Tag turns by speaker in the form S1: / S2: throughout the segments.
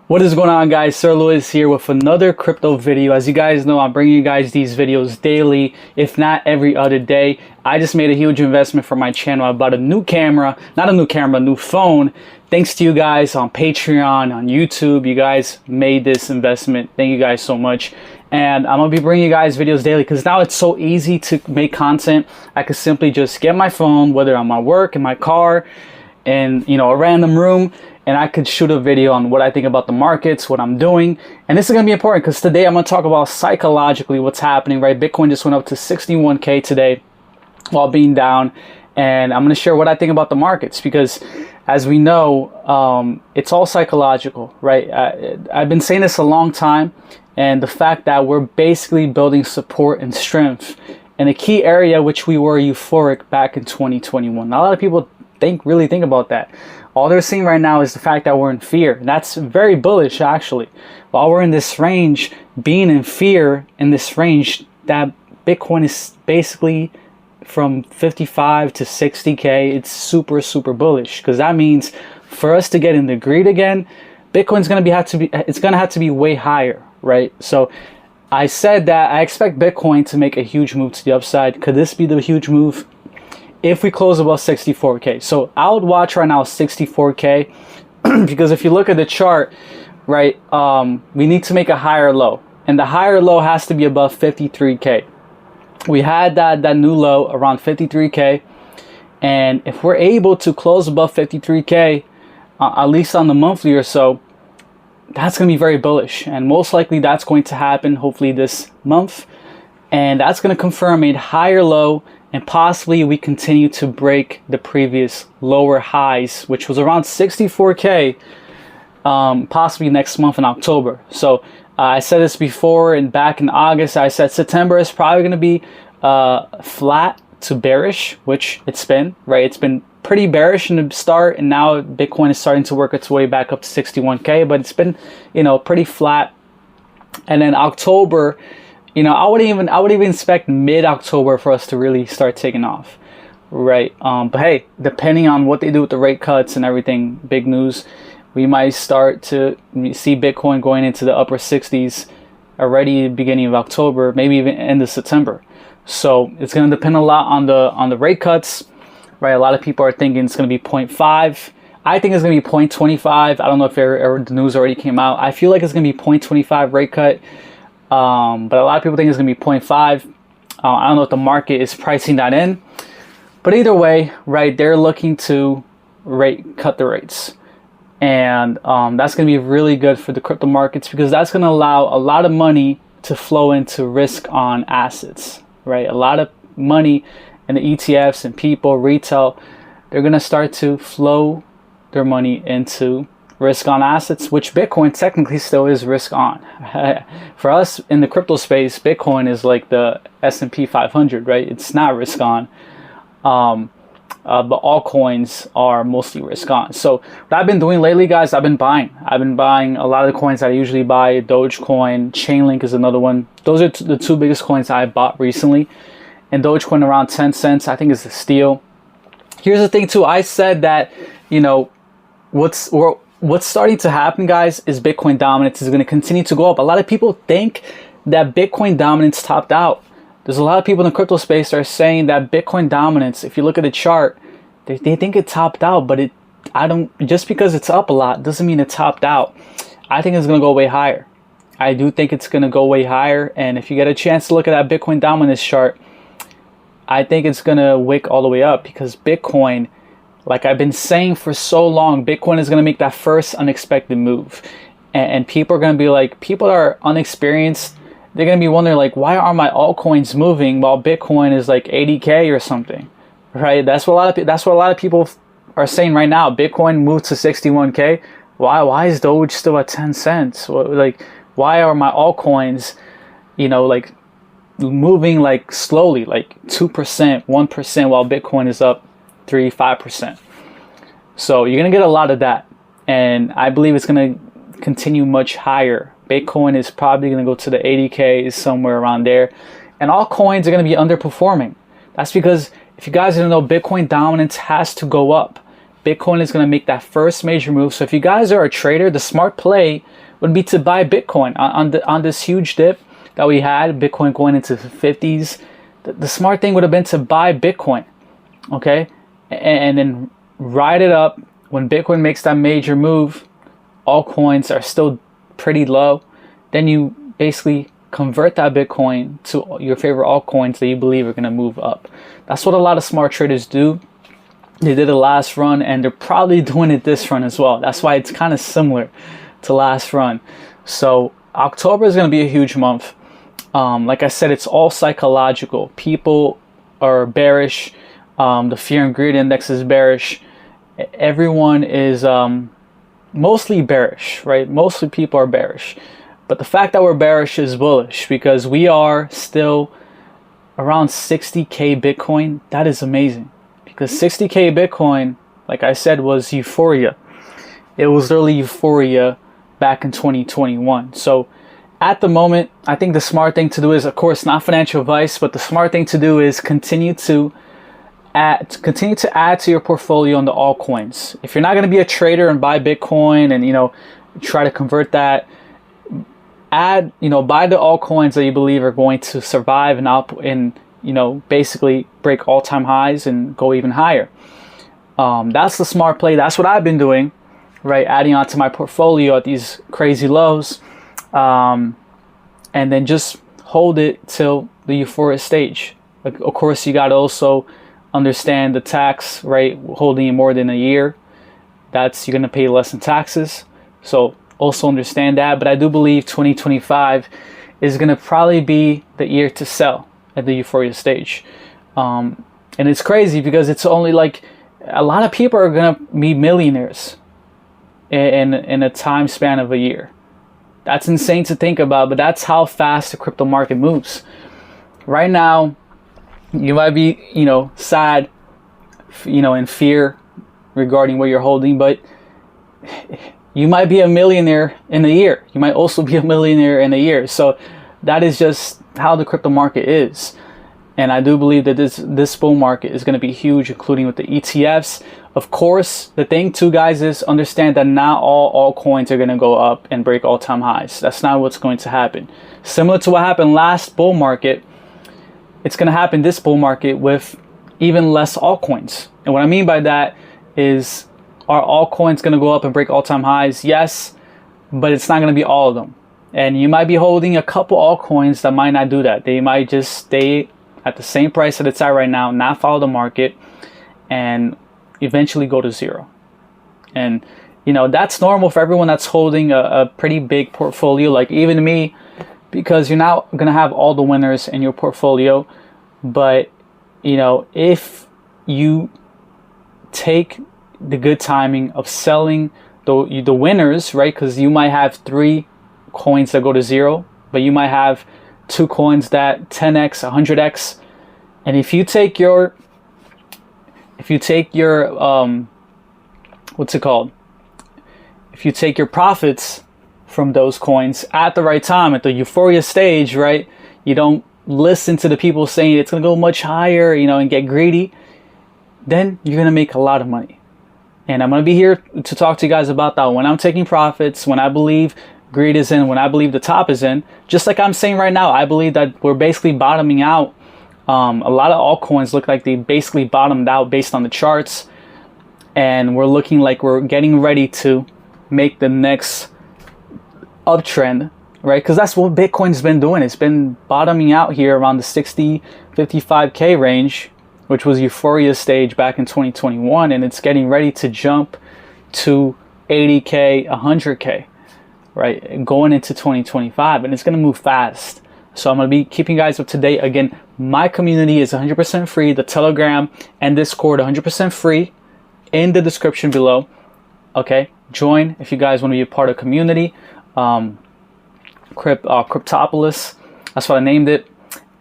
S1: What is going on, guys? Sir Lewis here with another crypto video. As you guys know, I'm bringing you guys these videos daily, if not every other day. I just made a huge investment for my channel. I bought a new camera, not a new camera, a new phone. Thanks to you guys on Patreon, on YouTube. You guys made this investment. Thank you guys so much. And I'm gonna be bringing you guys videos daily because now it's so easy to make content. I could simply just get my phone, whether I'm at work, in my car, in a random room, and I could shoot a video on what I think about the markets, what I'm doing. And this is gonna be important because today I'm gonna talk about psychologically what's happening, right? Bitcoin just went up to 61K today while being down. And I'm gonna share what I think about the markets because as we know, it's all psychological, right? I've been saying this a long time, and the fact that we're basically building support and strength in a key area which we were euphoric back in 2021. Not a lot of people really think about that. All they're seeing right now is the fact that we're in fear. And that's very bullish, actually. While we're in this range, being in fear in this range, that Bitcoin is basically from 55 to 60K. It's super, super bullish because that means for us to get in the greed again, Bitcoin's gonna have to be way higher, right? So I said that I expect Bitcoin to make a huge move to the upside. Could this be the huge move? If we close above 64K. So I would watch right now 64K because if you look at the chart, right, we need to make a higher low, and the higher low has to be above 53K. We had that new low around 53K, and if we're able to close above 53K, at least on the monthly or so, that's going to be very bullish, and most likely that's going to happen hopefully this month, and that's going to confirm a higher low. And possibly we continue to break the previous lower highs, which was around 64K, possibly next month in October. So I said this before, and back in August, I said September is probably going to be flat to bearish, which it's been, right? It's been pretty bearish in the start, and now Bitcoin is starting to work its way back up to 61K, but it's been, pretty flat. And then October, I would even expect mid-October for us to really start taking off, right? But hey, depending on what they do with the rate cuts and everything, big news, we might start to see Bitcoin going into the upper 60s already at the beginning of October, maybe even end of September. So it's going to depend a lot on the rate cuts, right? A lot of people are thinking it's going to be 0.5. I think it's going to be 0.25. I don't know if the news already came out. I feel like it's going to be 0.25 rate cut. But a lot of people think it's going to be 0.5. I don't know if the market is pricing that in. But either way, right, they're looking to cut the rates. And that's going to be really good for the crypto markets because that's going to allow a lot of money to flow into risk on assets, right? A lot of money in the ETFs and people, retail, they're going to start to flow their money into risk on assets, which Bitcoin technically still is risk on. For us in the crypto space, Bitcoin is like the S&P 500, right? It's not risk on. But all coins are mostly risk on. So what I've been doing lately, guys, I've been buying a lot of the coins that I usually buy. Dogecoin, Chainlink is another one. Those are the two biggest coins I bought recently. And Dogecoin around 10 cents, I think is a steal. Here's the thing too, I said that, what's starting to happen, guys, is Bitcoin dominance is going to continue to go up. A lot of people think that Bitcoin dominance topped out. There's a lot of people in the crypto space that are saying that Bitcoin dominance, if you look at the chart, they think it topped out, but just because it's up a lot doesn't mean it topped out. I think it's going to go way higher. I do think it's going to go way higher. And if you get a chance to look at that Bitcoin dominance chart, I think it's going to wick all the way up because Bitcoin, like I've been saying for so long, Bitcoin is going to make that first unexpected move. And people are going to be like, people that are unexperienced, they're going to be wondering like, why are my altcoins moving while Bitcoin is like 80K or something, right? That's what a lot of people are saying right now. Bitcoin moved to 61K. Why is Doge still at 10 cents? Like, why are my altcoins, like moving like slowly, like 2%, 1% while Bitcoin is up 3-5%. So you're gonna get a lot of that, and I believe it's gonna continue much higher. Bitcoin is probably gonna go to the 80K, somewhere around there, and all coins are gonna be underperforming. That's because if you guys didn't know, Bitcoin dominance has to go up. Bitcoin is going to make that first major move. So if you guys are a trader, the smart play would be to buy Bitcoin on this huge dip that we had, Bitcoin going into the 50s. The smart thing would have been to buy Bitcoin, okay? And then ride it up. When Bitcoin makes that major move, altcoins are still pretty low. Then you basically convert that Bitcoin to your favorite altcoins that you believe are going to move up. That's what a lot of smart traders do. They did the last run, and they're probably doing it this run as well. That's why it's kind of similar to last run. So October is going to be a huge month. Like I said, it's all psychological. People are bearish. The fear and greed index is bearish. Everyone is mostly bearish, right? Mostly people are bearish. But the fact that we're bearish is bullish, because we are still around 60K Bitcoin. That is amazing, because 60K Bitcoin, like I said, was euphoria. It was literally euphoria back in 2021. So at the moment, I think the smart thing to do is, of course, not financial advice, but the smart thing to do is continue to add to your portfolio on the altcoins. If you're not going to be a trader and buy Bitcoin and try to convert that, buy the altcoins that you believe are going to survive and basically break all-time highs and go even higher. That's the smart play. That's what I've been doing, right? Adding onto my portfolio at these crazy lows. And then just hold it till the euphoria stage. Like, of course, you got to also understand the tax, right? Holding it more than a year, you're going to pay less in taxes. So also understand that. But I do believe 2025 is going to probably be the year to sell at the euphoria stage. And it's crazy because it's only like a lot of people are going to be millionaires in a time span of a year. That's insane to think about, but that's how fast the crypto market moves. Right now, you might be, sad, in fear regarding what you're holding, but you might be a millionaire in a year. You might also be a millionaire in a year. So that is just how the crypto market is. And I do believe that this bull market is going to be huge, including with the ETFs. Of course, the thing too, guys, is understand that not all altcoins are going to go up and break all-time highs. That's not what's going to happen. Similar to what happened last bull market, it's going to happen this bull market with even less altcoins. And what I mean by that is, are altcoins going to go up and break all-time highs? Yes, but it's not going to be all of them. And you might be holding a couple altcoins that might not do that. They might just stay at the same price that it's at right now, not follow the market, and eventually go to zero. And that's normal for everyone that's holding a pretty big portfolio, like even me, because you're not going to have all the winners in your portfolio. But if you take the good timing of selling the winners, right? Because you might have 3 coins that go to zero, but you might have 2 coins that 10x, 100x. And if you take your what's it called? If you take your profits from those coins at the right time, at the euphoria stage, right? You don't listen to the people saying it's going to go much higher, and get greedy, then you're going to make a lot of money. And I'm going to be here to talk to you guys about that. When I'm taking profits, when I believe greed is in, when I believe the top is in, just like I'm saying right now, I believe that we're basically bottoming out. A lot of altcoins look like they basically bottomed out based on the charts. And we're looking like we're getting ready to make the next uptrend, right? Because that's what Bitcoin's been doing. It's been bottoming out here around the 60, 55K range, which was euphoria stage back in 2021. And it's getting ready to jump to 80K, 100K, right? Going into 2025. And it's going to move fast. So I'm going to be keeping you guys up to date. Again, my community is 100% free. The Telegram and Discord, 100% free, in the description below. Okay, join if you guys want to be a part of community. Cryptopolis, that's what I named it.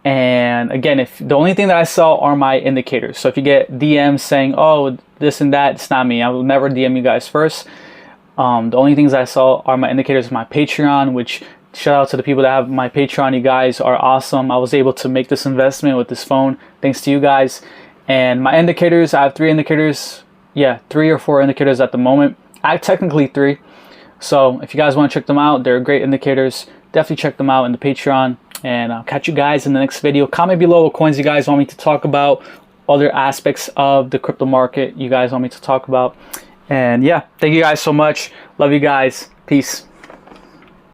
S1: And again, if the only thing that I saw are my indicators. So if you get DMs saying, oh, this and that, it's not me. I will never DM you guys first. The only things I saw are my indicators of my Patreon, which shout out to the people that have my Patreon. You guys are awesome. I was able to make this investment with this phone thanks to you guys. And my indicators, I have 3 indicators. yeah, 3 or 4 indicators at the moment. Technically 3. So if you guys want to check them out, they're great indicators. Definitely check them out in the Patreon. And I'll catch you guys in the next video. Comment below what coins you guys want me to talk about, other aspects of the crypto market you guys want me to talk about. And yeah, thank you guys so much. Love you guys. Peace.